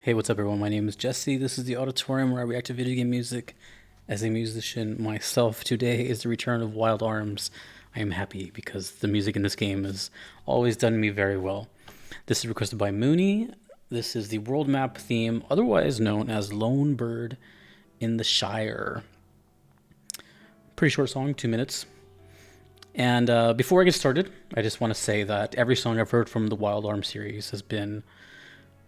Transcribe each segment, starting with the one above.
Hey, what's up, everyone? My name is Jesse. This is the auditorium where I react to video game music. As a musician myself, today is the return of Wild Arms. I am happy because the music in this game has always done me very well. This is requested by Moony. This is the world map theme, otherwise known as Lone Bird in the Shire. Pretty short song, 2 minutes. And before I get started, I just want to say that every song I've heard from the Wild Arms series has been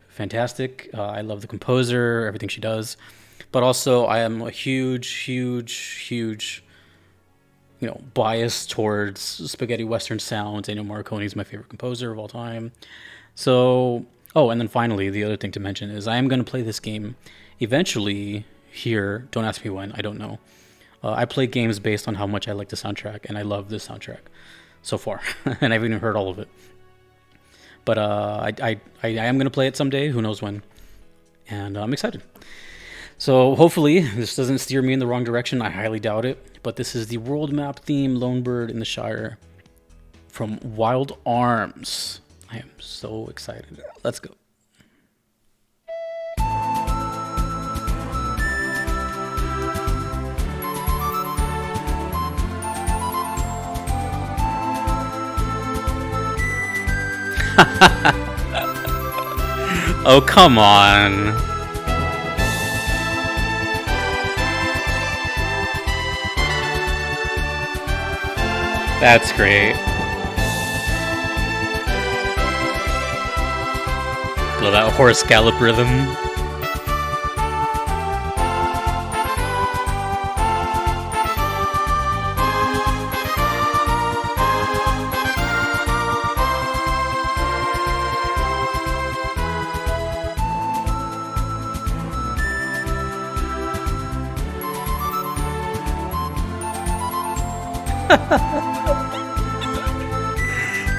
fantastic. I love the composer, everything she does, but also I am a huge, bias towards spaghetti western sounds. Ennio Morricone is my favorite composer of all time. So, oh, and then finally, the other thing to mention is I am going to play this game eventually here. Don't ask me when. I don't know. I play games based on how much I like the soundtrack, and I love this soundtrack so far, and I've even heard all of it. But I am going to play it someday. Who knows when? And I'm excited. So hopefully this doesn't steer me in the wrong direction. I highly doubt it. But this is the world map theme, Lone Bird in the Shire from Wild Arms. I am so excited. Let's go. Oh, come on. That's great. Love that horse gallop rhythm.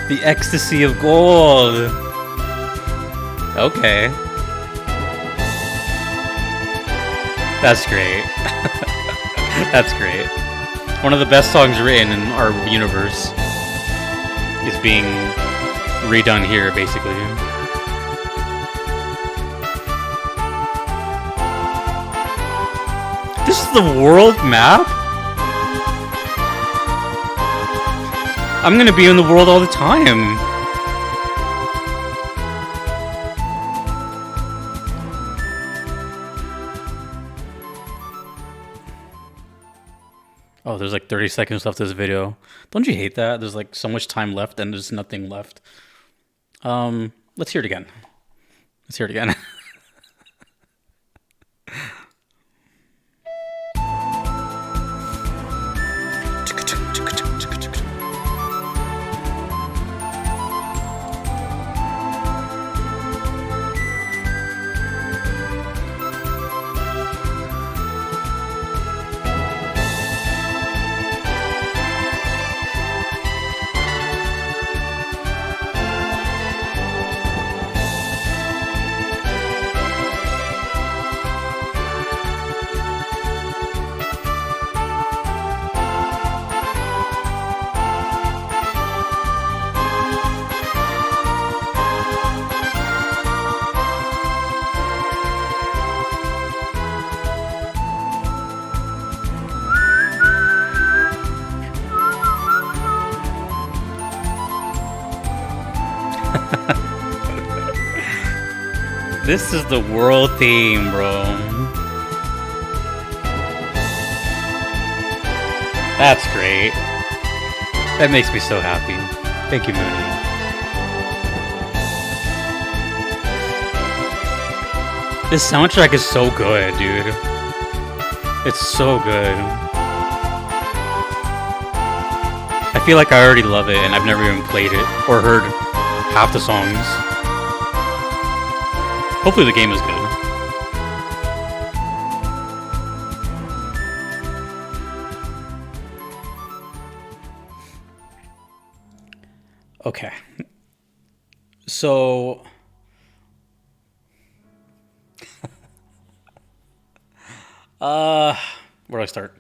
The ecstasy of gold. Okay. That's great. That's great. One of the best songs written in our universe is being redone here, basically. This is the world map? I'm gonna be in the world all the time. Oh, there's like 30 seconds left of this video. Don't you hate that? There's like so much time left and there's nothing left. Let's hear it again. Let's hear it again. This is the world theme, bro. That's great. That makes me so happy. Thank you, Moony. This soundtrack is so good, dude. It's so good. I feel like I already love it and I've never even played it or heard half the songs. Hopefully the game is good. Okay. So where do I start?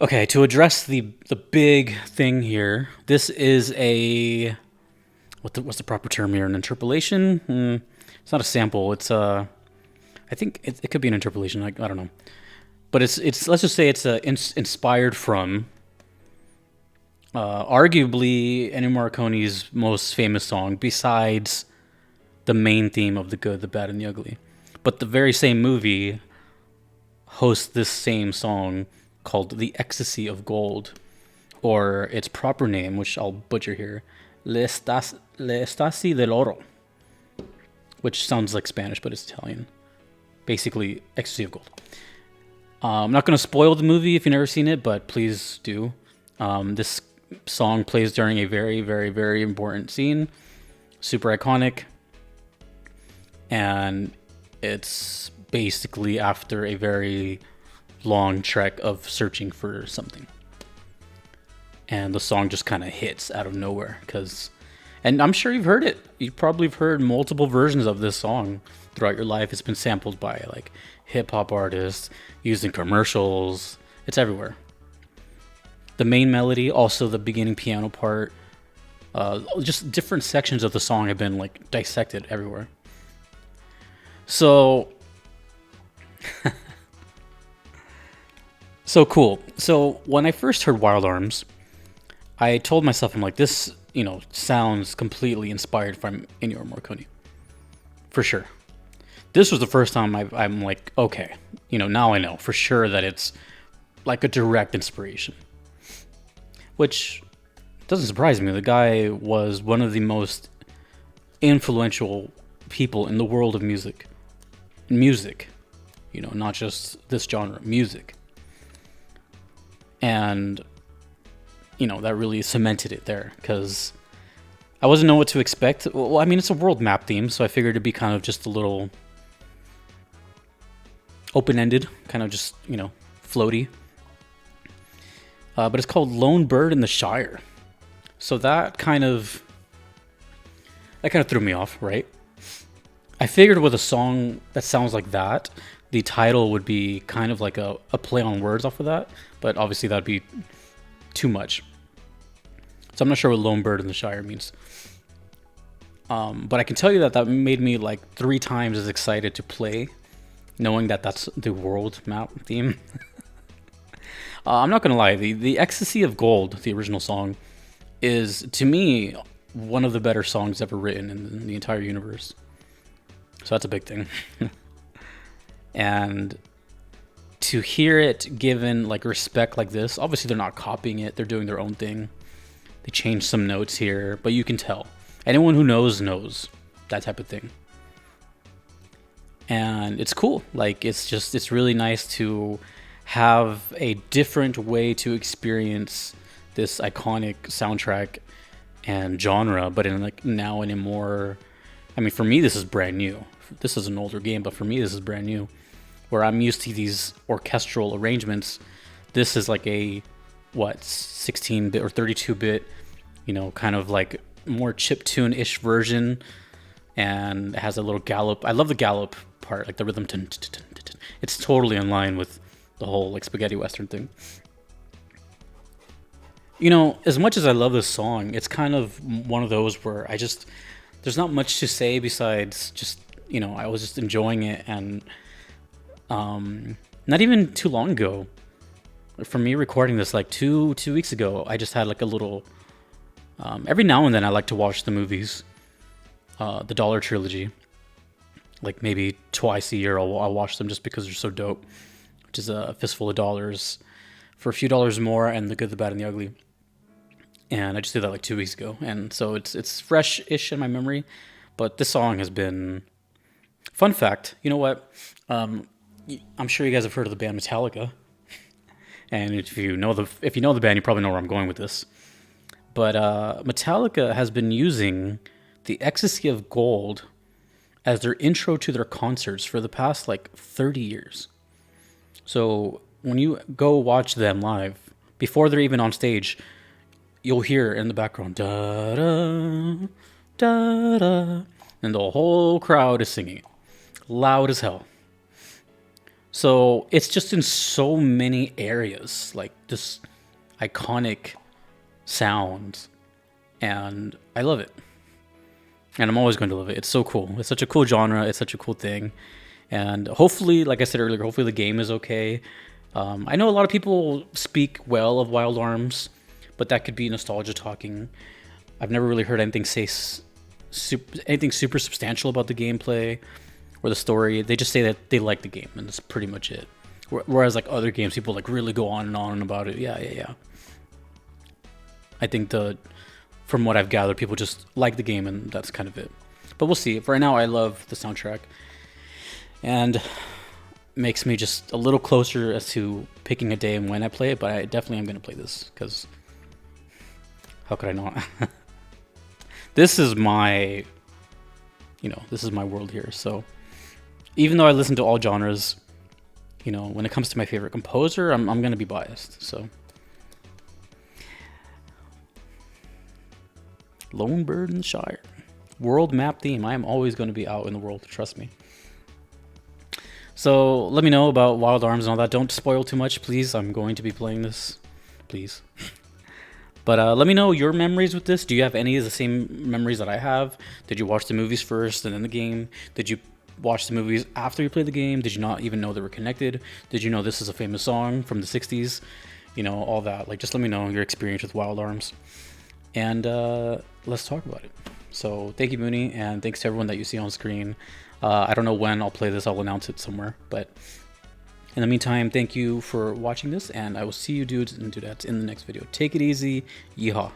Okay, to address the big thing here, this is a what's the proper term here? An interpolation? It's not a sample. It's I think it could be an interpolation. Like, I don't know, but it's let's just say it's inspired from arguably Ennio Morricone's most famous song, besides the main theme of the good, the bad, and the ugly. But the very same movie hosts this same song called "The Ecstasy of Gold," or its proper name, which I'll butcher here, Le Estasi del Oro, which sounds like Spanish, but it's Italian. Basically, Ecstasy of Gold. I'm not going to spoil the movie if you've never seen it, but please do. This song plays during a very, very, very important scene. Super iconic. And it's basically after a very long trek of searching for something. And the song just kind of hits out of nowhere. And I'm sure you've heard it. You probably have heard multiple versions of this song throughout your life. It's been sampled by like hip hop artists, used in commercials. It's everywhere. The main melody, also the beginning piano part, just different sections of the song have been like dissected everywhere. So, so cool. So when I first heard Wild Arms, I told myself, I'm like, this, sounds completely inspired from Ennio Morricone, for sure. This was the first time I'm like, okay, now I know for sure that it's like a direct inspiration. Which doesn't surprise me. The guy was one of the most influential people in the world of music. Music, not just this genre, music. And, that really cemented it there, because I wasn't know what to expect. Well, I mean, it's a world map theme, so I figured it'd be kind of just a little open-ended, kind of just, floaty. But it's called Lone Bird in the Shire. So that kind of threw me off, right? I figured with a song that sounds like that, the title would be kind of like a play on words off of that, but obviously that'd be too much. So I'm not sure what Lone Bird in the Shire means. But I can tell you that made me like 3 times as excited to play, knowing that that's the world map theme. I'm not gonna lie, the Ecstasy of Gold, the original song, is to me one of the better songs ever written in the entire universe. So that's a big thing. And to hear it given like respect like this, obviously they're not copying it, they're doing their own thing. They changed some notes here, but you can tell. Anyone who knows, that type of thing. And it's cool. Like, it's really nice to have a different way to experience this iconic soundtrack and genre, but in like now in a more, I mean, for me this is brand new. This is an older game, but for me this is brand new. Where I'm used to these orchestral arrangements, this is like a 16-bit or 32-bit, kind of like more chiptune-ish version, and it has a little gallop. I love the gallop part, like the rhythm. It's totally in line with the whole like spaghetti western thing. As much as I love this song, it's kind of one of those where there's not much to say besides just, I was just enjoying it. And not even too long ago, for me recording this, like two weeks ago, I just had like a little, every now and then I like to watch the movies, the Dollar Trilogy, like maybe twice a year I'll watch them just because they're so dope, which is A Fistful of Dollars, For a Few Dollars More, and The Good, the Bad, and the Ugly. And I just did that like 2 weeks ago, and so it's fresh-ish in my memory. But this song has been, fun fact, you know what? I'm sure you guys have heard of the band Metallica, and if you know the band, you probably know where I'm going with this. But Metallica has been using the Ecstasy of Gold as their intro to their concerts for the past like 30 years. So when you go watch them live, before they're even on stage, you'll hear in the background, da da da da, and the whole crowd is singing it, loud as hell. So it's just in so many areas, like this iconic sound, and I love it. and I'm always going to love it. It's so cool. It's such a cool genre. It's such a cool thing, and hopefully, like I said earlier, hopefully the game is okay. I know a lot of people speak well of Wild Arms, but that could be nostalgia talking. I've never really heard anything anything super substantial about the gameplay or the story. They just say that they like the game, and that's pretty much it. Whereas like other games, people like really go on and on about it. Yeah. I think from what I've gathered, people just like the game, and that's kind of it. But we'll see. For right now, I love the soundtrack, and makes me just a little closer as to picking a day and when I play it. But I definitely am going to play this, because how could I not? This is my, this is my world here. So even though I listen to all genres, when it comes to my favorite composer, I'm going to be biased. So Lone Bird in the Shire. World map theme. I am always going to be out in the world, trust me. So let me know about Wild Arms and all that. Don't spoil too much, please. I'm going to be playing this. Please. But let me know your memories with this. Do you have any of the same memories that I have? Did you watch the movies first and then the game? Did you watch the movies after you played the game? Did you not even know they were connected? Did you know this is a famous song from the 60s? All that. Like, just let me know your experience with Wild Arms. And let's talk about it. So thank you, Moony, and thanks to everyone that you see on screen. I don't know when I'll play this. I'll announce it somewhere. But in the meantime, thank you for watching this, and I will see you dudes and dudettes in the next video. Take it easy. Yeehaw.